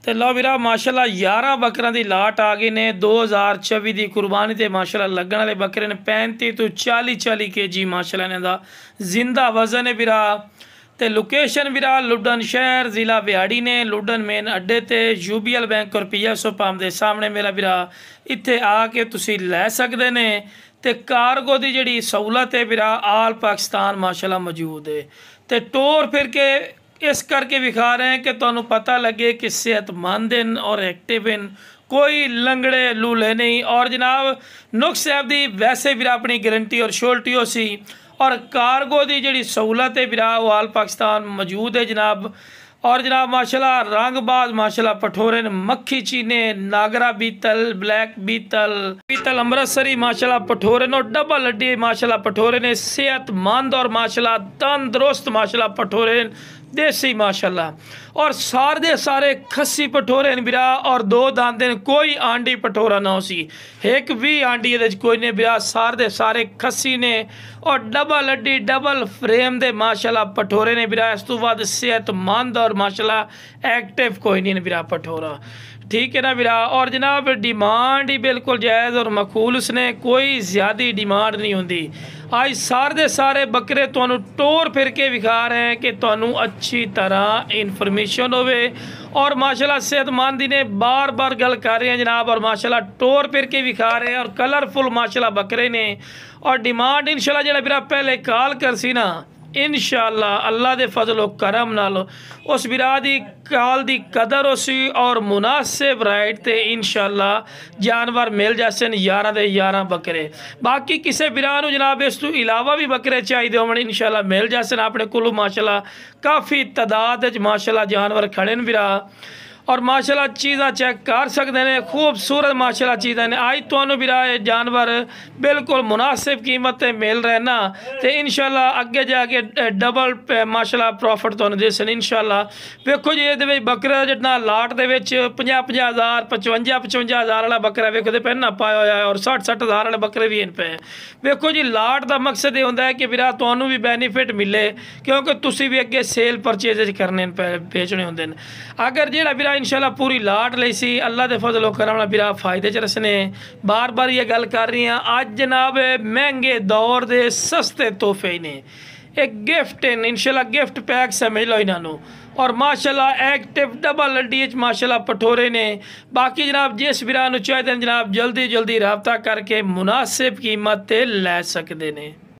ਤੇ ਲਓ ਵੀਰਾ ਮਾਸ਼ਾਅੱਲਾ 11 ਬੱਕਰਾਂ ਦੀ ਲਾਟ ਆ ਗਈ ਨੇ 2024 ਦੀ ਕੁਰਬਾਨੀ ਤੇ ਮਾਸ਼ਾਅੱਲਾ ਲੱਗਣ ਵਾਲੇ ਬੱਕਰੇ ਨੇ 35 ਤੋਂ 40 kg ਮਾਸ਼ਾਅੱਲਾ ਇਹਨਾਂ ਦਾ ਜ਼ਿੰਦਾ ਵਜ਼ਨ ਹੈ ਵੀਰਾ। ਤੇ ਲੋਕੇਸ਼ਨ ਵੀਰਾ ਲੁੱਡਨ ਸ਼ਹਿਰ ਜ਼ਿਲ੍ਹਾ ਬਿਹਾੜੀ ਨੇ। ਲੁੱਡਨ ਮੇਨ ਅੱਡੇ ਤੇ UBL ਬੈਂਕ और PSO पंप ਦੇ ਸਾਹਮਣੇ ਮੇਰਾ ਵੀਰਾ ਇੱਥੇ ਆ ਕੇ ਤੁਸੀਂ ਲੈ ਸਕਦੇ ਨੇ। ਤੇ ਕਾਰਗੋ ਦੀ ਜਿਹੜੀ ਸਹੂਲਤ ਹੈ ਵੀਰਾ ਆਲ ਪਾਕਿस्तान माशाल्लाह मौजूद है। तो टोर फिर के इस करके विखा रहे हैं कि तुहानू पता लगे कि सेहतमंद हैं और एक्टिव हैं, कोई लंगड़े लूले नहीं। और जनाब नुक्स साहब की वैसे भी अपनी गारंटी और श्योरिटी हो सी और कार्गो की जी सहूलत है वीरा वो आल पाकिस्तान मौजूद है जनाब। और जनाब माशाल्लाह रंगबाज माशाल्लाह पठोरे मक्खी चीने नागरा बीतल ब्लैक बीतल अमृतसरी माशाल्लाह पठोरे नो डबल हड्डी माशाल्लाह पठोरे ने सेहतमंद और माशाल्लाह तंदुरुस्त माशाल्लाह पठोरे देसी माशाल्लाह। और सारे सारे खस्सी पठोरे बिरा और 2 दांत कोई आंडी पठोरा ना हो सी एक भी आंडी कोई ने बिरा सारे सारे खस्सी ने और डबल हड्डी डबल फ्रेम दे माशाल्लाह पठोरे ने बिरा। इस तो बाद सेहतमंद और माशाल्लाह एक्टिव कोई नहीं बिरा पठोरा, ठीक है ना बिरा। और जनाब डिमांड ही बिल्कुल जायज़ और मकबूल, उसने कोई ज़्यादा डिमांड नहीं होती। आज सारे सारे बकरे तुहानू टोर फिर के विखा रहे हैं कि तुहानू अच्छी तरह इन्फॉर्मेशन होवे और माशाल्लाह सेहतमंदी ने बार बार गल कर रहे हैं जनाब। और माशाल्लाह टोर फिर के विखा रहे हैं और कलरफुल माशाल्लाह बकरे ने। और डिमांड इंशाल्लाह जो बिरा पहले कॉल कर सी ना इंशाअल्लाह अल्लाह दे फजल व करम नाल उस बिरा दी काल दी कदर उसी और मुनासिब राइट ते इंशाअल्लाह जानवर मिल जासन 11 दे 11 बकरे। बाकी किसी बिरा नू जनाब इस तो इलावा भी बकरे चाहिए होवन इंशाअल्लाह मिल जासन अपने कोलों माशाअल्लाह काफ़ी तादाद माशाअल्लाह जानवर खड़े न बिरा। और माशाल्लाह चीज़ा चेक कर सकते हैं खूबसूरत माशाल्लाह चीज़ा ने। आज तो बिरा जानवर बिल्कुल मुनासिब कीमत मिल रहे ना तो इंशाल्लाह अगे जाके डबल माशाल्लाह प्रॉफिट तो दे सन इंशाल्लाह। वेखो जी ये बकरा जितना लाट के 50-50 हज़ार 55-55 हज़ार वाला बकरा वेखो तो पहना पाया होया और 60-60 हज़ार वाले बकरे भी इन पे। वेखो जी लाट का मकसद ये होंदा है कि बिरा तुहानू भी बेनीफिट मिले क्योंकि तुसी भी अगे सेल परचेज करने बेचने होंदे ने। अगर जेड़ा बिरा इंशाल्लाह पूरी लाट ली सी अल्लाह के फजल व करम बिरा फायदे च रसने। बार बार ये गल कर रही हैं अज जनाब महंगे दौर दे सस्ते तोहफे ने एक गिफ्ट है इंशाल्लाह गिफ्ट पैक समझ लो इन्हों। और माशाल्लाह एक्टिव डबल हड्डी माशाल्लाह पठोरे ने। बाकी जनाब जिस बिरा चाहिए जनाब जल्दी जल्दी रबता करके मुनासिब कीमत ते लै सकते हैं।